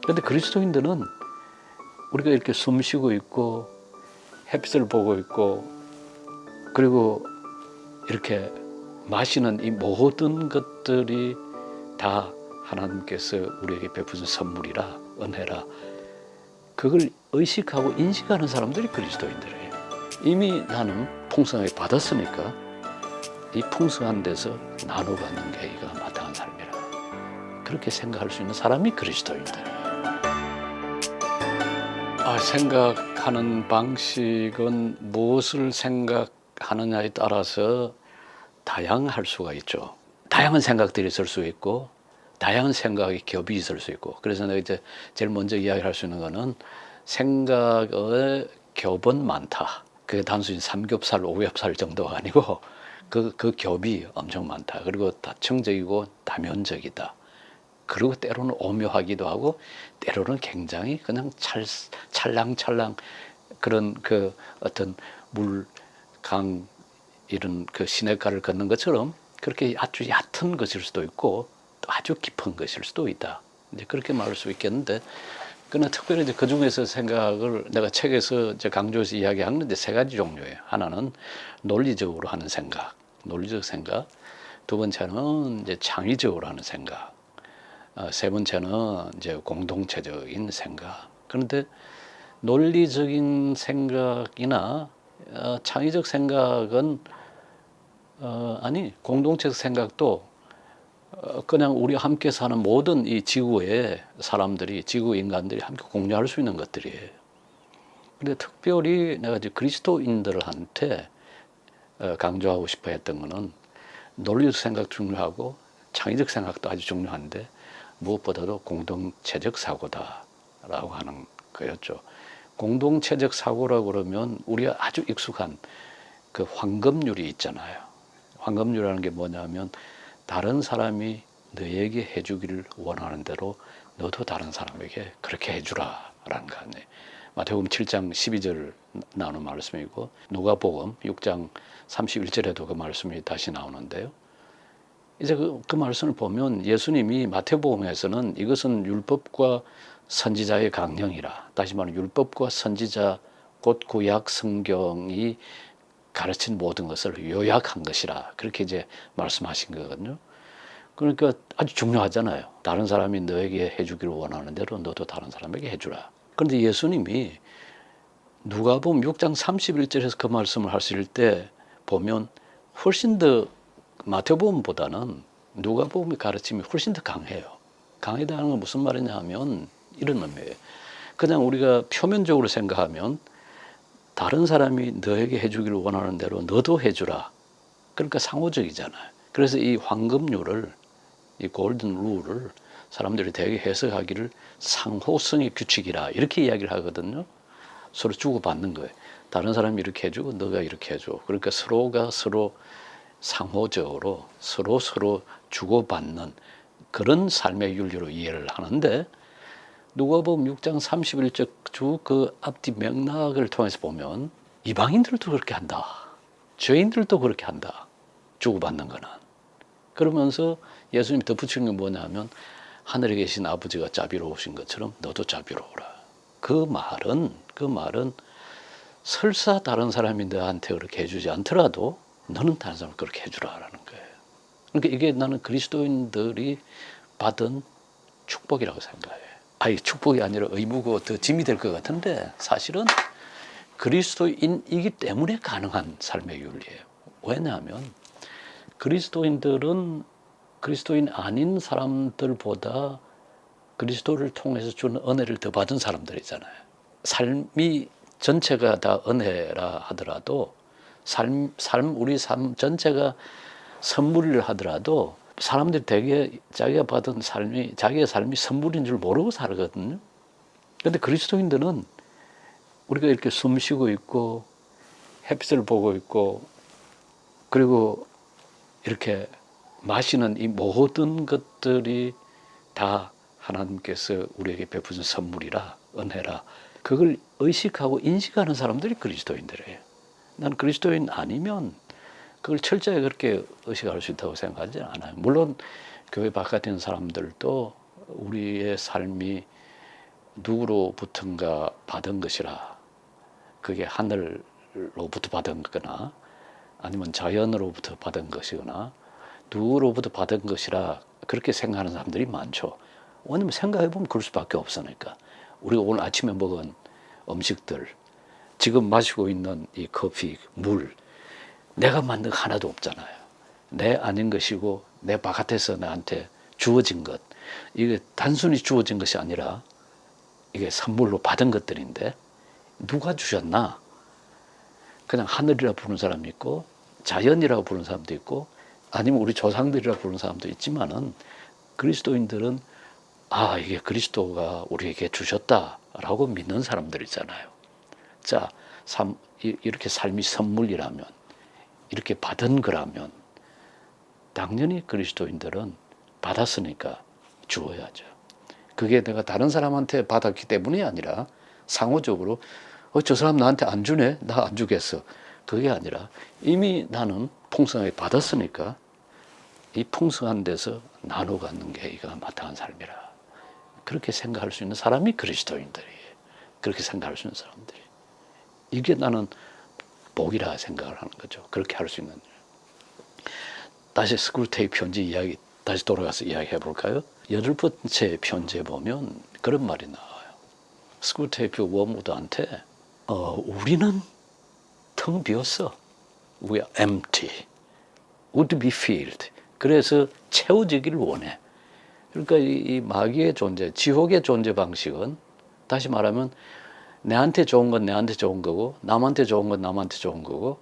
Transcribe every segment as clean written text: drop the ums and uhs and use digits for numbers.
그런데 그리스도인들은 우리가 이렇게 숨 쉬고 있고 햇빛을 보고 있고 그리고 이렇게 마시는 이 모든 것들이 다 하나님께서 우리에게 베푸신 선물이라, 은혜라, 그걸 의식하고 인식하는 사람들이 그리스도인들이에요. 이미 나는 풍성하게 받았으니까 이 풍성한 데서 나눠받는 계기가 마땅한 삶이라, 그렇게 생각할 수 있는 사람이 그리스도인들이에요. 생각하는 방식은 무엇을 생각하느냐에 따라서 다양할 수가 있죠. 다양한 생각들이 있을 수 있고 다양한 생각의 겹이 있을 수 있고, 그래서 내가 이제 제일 먼저 이야기할 수 있는 거는 생각의 겹은 많다. 그게 단순히 삼겹살, 오겹살 정도가 아니고 그 겹이 엄청 많다. 그리고 다층적이고 다면적이다. 그리고 때로는 오묘하기도 하고 때로는 굉장히 그냥 찰랑찰랑 그런 그 어떤 물, 강 이런 그 시냇가를 걷는 것처럼 그렇게 아주 얕은 것일 수도 있고 또 아주 깊은 것일 수도 있다. 이제 그렇게 말할 수 있겠는데, 그러나 특별히 이제 그 중에서 생각을 내가 책에서 이제 강조해서 이야기하는데 세 가지 종류예요. 하나는 논리적으로 하는 생각, 논리적 생각. 두 번째는 이제 창의적으로 하는 생각. 세 번째는 이제 공동체적인 생각. 그런데 논리적인 생각이나 창의적 생각은 공동체적 생각도 그냥 우리 함께 사는 모든 이 지구의 사람들이, 지구 인간들이 함께 공유할 수 있는 것들이에요. 근데 특별히 내가 이제 그리스도인들한테 강조하고 싶어 했던 거는 논리적 생각 중요하고 창의적 생각도 아주 중요한데 무엇보다도 공동체적 사고다라고 하는 거였죠. 공동체적 사고라고 그러면 우리가 아주 익숙한 그 황금률이 있잖아요. 황금률이라는 게 뭐냐면 다른 사람이 너에게 해주기를 원하는 대로 너도 다른 사람에게 그렇게 해주라라는 거 아니에요. 마태복음 7장 12절 나오는 말씀이고 누가복음 6장 31절에도 그 말씀이 다시 나오는데요. 이제 그 말씀을 보면 예수님이 마태복음에서는 이것은 율법과 선지자의 강령이라, 다시 말하면 율법과 선지자 곧 구약 성경이 가르친 모든 것을 요약한 것이라, 그렇게 이제 말씀하신 거거든요. 그러니까 아주 중요하잖아요. 다른 사람이 너에게 해주기를 원하는 대로 너도 다른 사람에게 해주라. 그런데 예수님이 누가복음 6장 31절에서 그 말씀을 하실 때 보면 훨씬 더 마태복음보다는 누가복음의 가르침이 훨씬 더 강해요. 강하다는 건 무슨 말이냐 하면 이런 의미예요. 그냥 우리가 표면적으로 생각하면 다른 사람이 너에게 해주기를 원하는 대로 너도 해주라. 그러니까 상호적이잖아요. 그래서 이 황금률을, 이 골든 룰을 사람들이 대개 해석하기를 상호성의 규칙이라 이렇게 이야기를 하거든요. 서로 주고받는 거예요. 다른 사람이 이렇게 해주고 너가 이렇게 해줘. 그러니까 서로가 서로 상호적으로 서로 주고받는 그런 삶의 윤리로 이해를 하는데, 누가복음 6장 31절 주 그 앞뒤 맥락을 통해서 보면 이방인들도 그렇게 한다. 죄인들도 그렇게 한다. 주고받는 거는. 그러면서 예수님이 덧붙이는 게 뭐냐면 하늘에 계신 아버지가 자비로우신 것처럼 너도 자비로우라. 그 말은 설사 다른 사람이 너한테 그렇게 해주지 않더라도 너는 다른 사람을 그렇게 해주라라는 거예요. 그러니까 이게 나는 그리스도인들이 받은 축복이라고 생각해요. 축복이 아니라 의무고 더 짐이 될 것 같은데 사실은 그리스도인이기 때문에 가능한 삶의 윤리예요. 왜냐하면 그리스도인들은 그리스도인 아닌 사람들보다 그리스도를 통해서 주는 은혜를 더 받은 사람들이잖아요. 삶이 전체가 다 은혜라 하더라도 우리 삶 전체가 선물을 하더라도 사람들이 되게 자기가 받은 삶이 자기의 삶이 선물인 줄 모르고 살거든요. 그런데 그리스도인들은 우리가 이렇게 숨 쉬고 있고 햇빛을 보고 있고 그리고 이렇게 마시는 이 모든 것들이 다 하나님께서 우리에게 베푸신 선물이라, 은혜라, 그걸 의식하고 인식하는 사람들이 그리스도인들이에요. 난 그리스도인 아니면 그걸 철저히 그렇게 의식할 수 있다고 생각하지 않아요. 물론 교회 바깥에 있는 사람들도 우리의 삶이 누구로부턴가 받은 것이라. 그게 하늘로부터 받은 거거나 아니면 자연으로부터 받은 것이거나 누구로부터 받은 것이라 그렇게 생각하는 사람들이 많죠. 왜냐면 생각해보면 그럴 수밖에 없으니까. 우리가 오늘 아침에 먹은 음식들, 지금 마시고 있는 이 커피, 물, 내가 만든 거 하나도 없잖아요. 내 아닌 것이고 내 바깥에서 나한테 주어진 것, 이게 단순히 주어진 것이 아니라 이게 선물로 받은 것들인데 누가 주셨나? 그냥 하늘이라 부르는 사람이 있고 자연이라고 부르는 사람도 있고 아니면 우리 조상들이라고 부르는 사람도 있지만은 그리스도인들은 이게 그리스도가 우리에게 주셨다라고 믿는 사람들이잖아요. 자, 이렇게 삶이 선물이라면, 이렇게 받은 거라면 당연히 그리스도인들은 받았으니까 주어야죠. 그게 내가 다른 사람한테 받았기 때문이 아니라 상호적으로 저 사람 나한테 안 주네? 나 안 주겠어. 그게 아니라 이미 나는 풍성하게 받았으니까 이 풍성한 데서 나눠 갖는 게 이가 마땅한 삶이라. 그렇게 생각할 수 있는 사람이 그리스도인들이에요. 그렇게 생각할 수 있는 사람들이. 이게 나는 복이라 생각을 하는 거죠. 그렇게 할 수 있는. 다시 스크루테이 편지 이야기 다시 돌아가서 이야기해 볼까요? 8번째 편지에 보면 그런 말이 나와요. 스크루테이프 워무드한테 우리는 텅 비었어. We are empty. Would be filled. 그래서 채워지기를 원해. 그러니까 이 마귀의 존재, 지옥의 존재 방식은 다시 말하면 내한테 좋은 건 내한테 좋은 거고 남한테 좋은 건 남한테 좋은 거고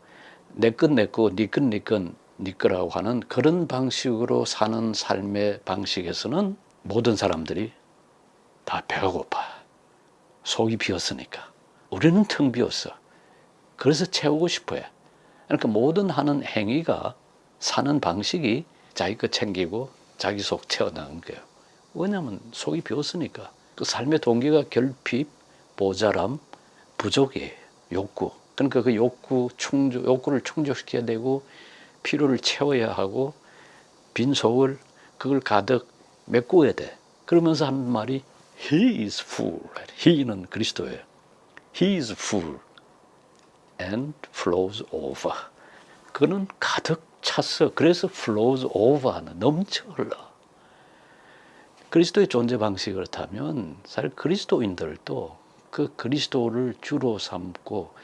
내 건 내 거고 네 건 네 건 네 거라고 하는 그런 방식으로 사는 삶의 방식에서는 모든 사람들이 다 배가 고파. 속이 비었으니까. 우리는 텅 비었어. 그래서 채우고 싶어 해. 그러니까 모든 하는 행위가 사는 방식이 자기 거 챙기고 자기 속 채워나가는 거예요. 왜냐하면 속이 비었으니까. 그 삶의 동기가 결핍, 모자람, 부족이에요. 욕구. 그러니까 그 욕구를 충족시켜야 되고 필요를 채워야 하고 빈 속을 그걸 가득 메꾸어야 돼. 그러면서 하는 말이 He is full. He는 그리스도예요. He is full and flows over. 그는 가득 찼어. 그래서 flows over 하는 넘쳐 흘러. 그리스도의 존재 방식이 그렇다면 사실 그리스도인들도 그 그리스도를 주로 삼고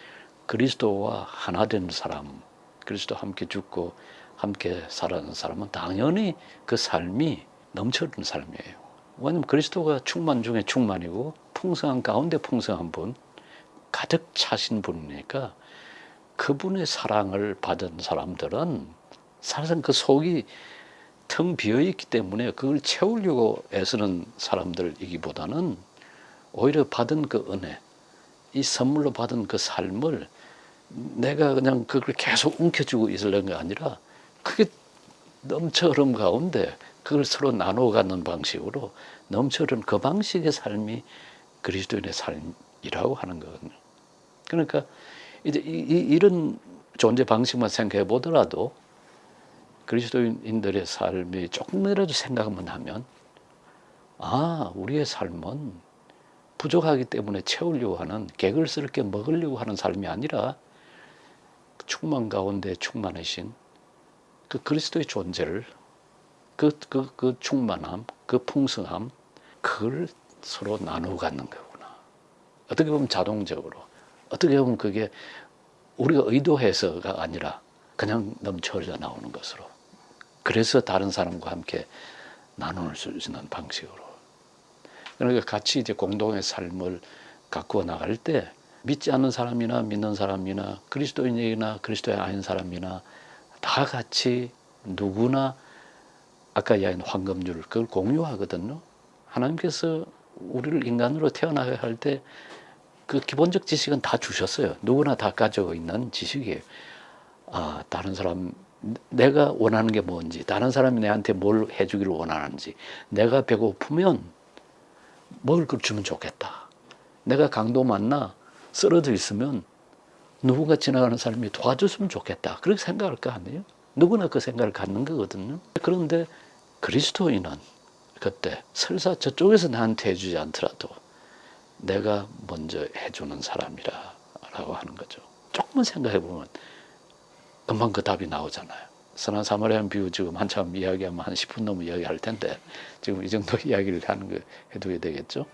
그리스도와 하나 된 사람, 그리스도와 함께 죽고 함께 살아가는 사람은 당연히 그 삶이 넘쳐흐르는 삶이에요. 왜냐하면 그리스도가 충만 중에 충만이고 풍성한 가운데 풍성한 분, 가득 차신 분이니까 그분의 사랑을 받은 사람들은 사실상 그 속이 텅 비어있기 때문에 그걸 채우려고 애쓰는 사람들이기보다는 오히려 받은 그 은혜, 이 선물로 받은 그 삶을 내가 그냥 그걸 계속 움켜쥐고 있으려는 게 아니라 그게 넘쳐 흐름 가운데 그걸 서로 나눠 갖는 방식으로 넘쳐 흐르는 그 방식의 삶이 그리스도인의 삶이라고 하는 거거든요. 그러니까 이제 이런 존재 방식만 생각해 보더라도 그리스도인들의 삶이 조금이라도 생각만 하면 우리의 삶은 부족하기 때문에 채우려고 하는 개걸스럽게 먹으려고 하는 삶이 아니라 충만 가운데 충만하신 그 그리스도의 존재를 그 충만함, 그 풍성함 그걸 서로 나누어 갖는 거구나. 어떻게 보면 자동적으로 어떻게 보면 그게 우리가 의도해서가 아니라 그냥 넘쳐져 나오는 것으로 그래서 다른 사람과 함께 나눌 수 있는 방식으로 그러니까 같이 이제 공동의 삶을 가꾸어 나갈 때 믿지 않는 사람이나 믿는 사람이나 그리스도인이나 그리스도의 아닌 사람이나 다 같이 누구나 아까 이야기한 황금률 그걸 공유하거든요. 하나님께서 우리를 인간으로 태어나게 할 때 그 기본적 지식은 다 주셨어요. 누구나 다 가지고 있는 지식이에요. 다른 사람 내가 원하는 게 뭔지 다른 사람이 내한테 뭘 해주기를 원하는지 내가 배고프면 먹을 걸 주면 좋겠다. 내가 강도 만나 쓰러져 있으면 누군가 지나가는 사람이 도와줬으면 좋겠다. 그렇게 생각할 거 아니에요? 누구나 그 생각을 갖는 거거든요. 그런데 그리스도인은 그때 설사 저쪽에서 나한테 해주지 않더라도 내가 먼저 해주는 사람이라고 하는 거죠. 조금만 생각해 보면 금방 그 답이 나오잖아요. 선한 사마리안 비유 지금 한참 이야기하면 한 10분 넘게 이야기할 텐데 지금 이 정도 이야기를 하는 거 해둬야 되겠죠.